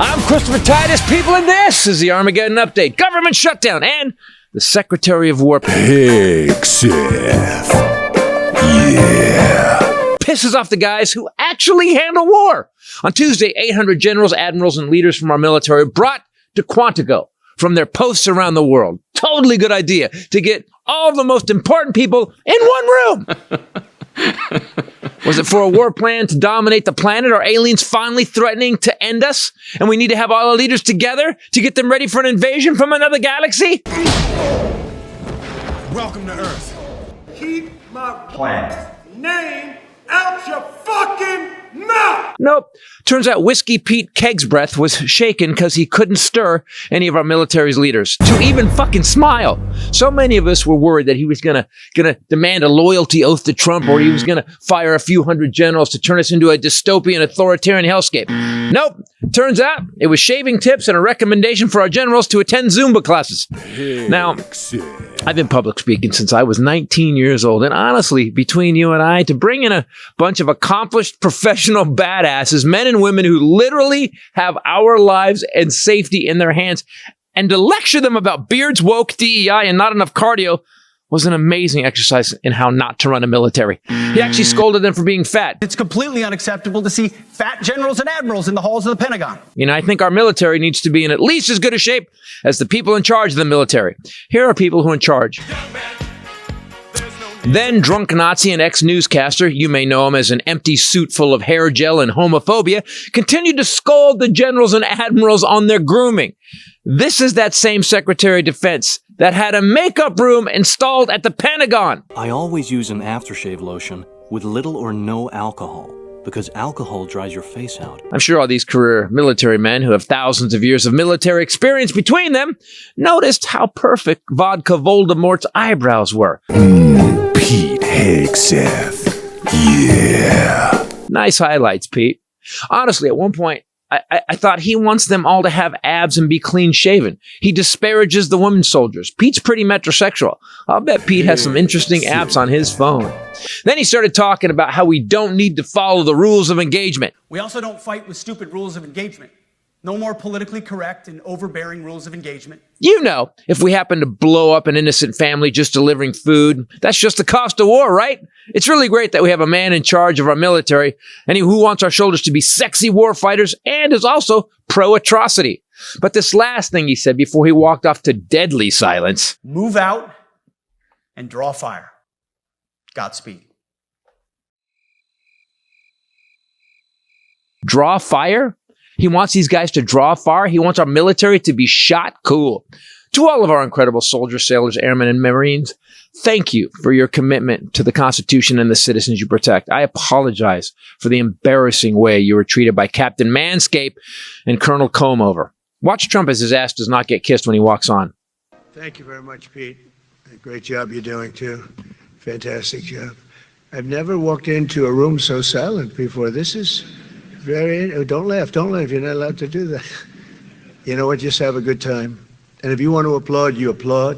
I'm Christopher Titus, people, and this is the Armageddon Update. Government shutdown and the Secretary of War Hegseth. Yeah. pisses off the guys who actually handle war. On Tuesday, 800 generals, admirals, and leaders from our military brought to Quantico from their posts around the world. Totally good idea to get all the most important people in one room. Was it for a war plan to dominate the planet? Are aliens finally threatening to end us? And we need to have all our leaders together to get them ready for an invasion from another galaxy? Welcome to Earth. Keep my planet name out your fucking mouth! Nope. Turns out Whiskey Pete Kegsbreath was shaken because he couldn't stir any of our military's leaders to even fucking smile. So many of us were worried that he was gonna demand a loyalty oath to Trump, or he was gonna fire a few hundred generals to turn us into a dystopian authoritarian hellscape. Nope. Turns out it was shaving tips and a recommendation for our generals to attend Zumba classes. Now, I've been public speaking since I was 19 years old, and honestly, between you and I, to bring in a bunch of accomplished professional badasses, men and women who literally have our lives and safety in their hands, and to lecture them about beards, woke, DEI, and not enough cardio was an amazing exercise in how not to run a military. He actually scolded them for being fat. It's completely unacceptable to see fat generals and admirals in the halls of the Pentagon. You know, I think our military needs to be in at least as good a shape as the people in charge of the military. Here are people who are in charge. Then drunk Nazi and ex-newscaster, you may know him as an empty suit full of hair gel and homophobia, continued to scold the generals and admirals on their grooming. This is that same Secretary of Defense that had a makeup room installed at the Pentagon. I always use an aftershave lotion with little or no alcohol, because alcohol dries your face out. I'm sure all these career military men who have thousands of years of military experience between them noticed how perfect Vodka Voldemort's eyebrows were. Pete Hegseth. Yeah. Nice highlights, Pete. Honestly, at one point, I thought he wants them all to have abs and be clean-shaven. He disparages the women soldiers. Pete's pretty metrosexual. I'll bet Pete has some interesting apps on his phone. Then he started talking about how we don't need to follow the rules of engagement. We also don't fight with stupid rules of engagement. No more politically correct and overbearing rules of engagement. You know, if we happen to blow up an innocent family just delivering food, that's just the cost of war, right? It's really great that we have a man in charge of our military and who wants our soldiers to be sexy war fighters and is also pro-atrocity. But this last thing he said before he walked off to deadly silence. Move out and draw fire. Godspeed. Draw fire? He wants these guys to draw fire. He wants our military to be shot. Cool. To all of our incredible soldiers, sailors, airmen, and Marines, thank you for your commitment to the Constitution and the citizens you protect. I apologize for the embarrassing way you were treated by Captain Manscape and Colonel Comeover. Watch Trump as his ass does not get kissed when he walks on. Thank you very much, Pete. Great job you're doing, too. Fantastic job. I've never walked into a room so silent before. This is very... Don't laugh. Don't laugh. You're not allowed to do that. You know what? Just have a good time. And if you want to applaud, you applaud.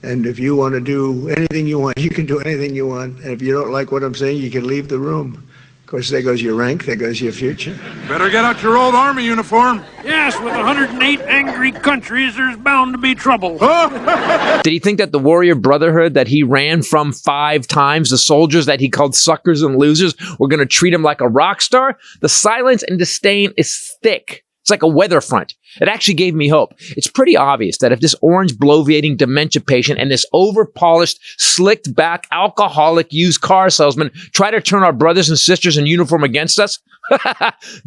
And if you want to do anything you want, you can do anything you want. And if you don't like what I'm saying, you can leave the room. Of course, there goes your rank. There goes your future. Better get out your old army uniform. Yes, with 108 angry countries, there's bound to be trouble. Did he think that the warrior brotherhood that he ran from 5 times, the soldiers that he called suckers and losers, were going to treat him like a rock star? The silence and disdain is thick. It's like a weather front. It actually gave me hope. It's pretty obvious that if this orange bloviating dementia patient and this over-polished, slicked-back, alcoholic used car salesman try to turn our brothers and sisters in uniform against us,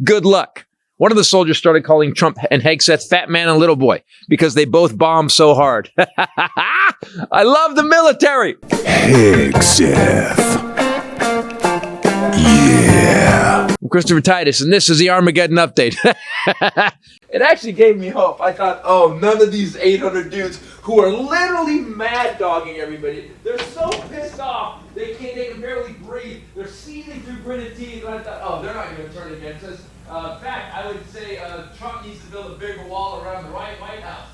good luck. One of the soldiers started calling Trump and Hegseth fat man and little boy because they both bombed so hard. I love the military. Hegseth. Yeah. I'm Christopher Titus, and this is the Armageddon Update. It actually gave me hope. I thought, oh, none of these 800 dudes who are literally mad dogging everybody. They're so pissed off, they can barely breathe. They're seething through gritted teeth. And I thought, oh, they're not going to turn against us. In fact, I would say Trump needs to build a bigger wall around the White House.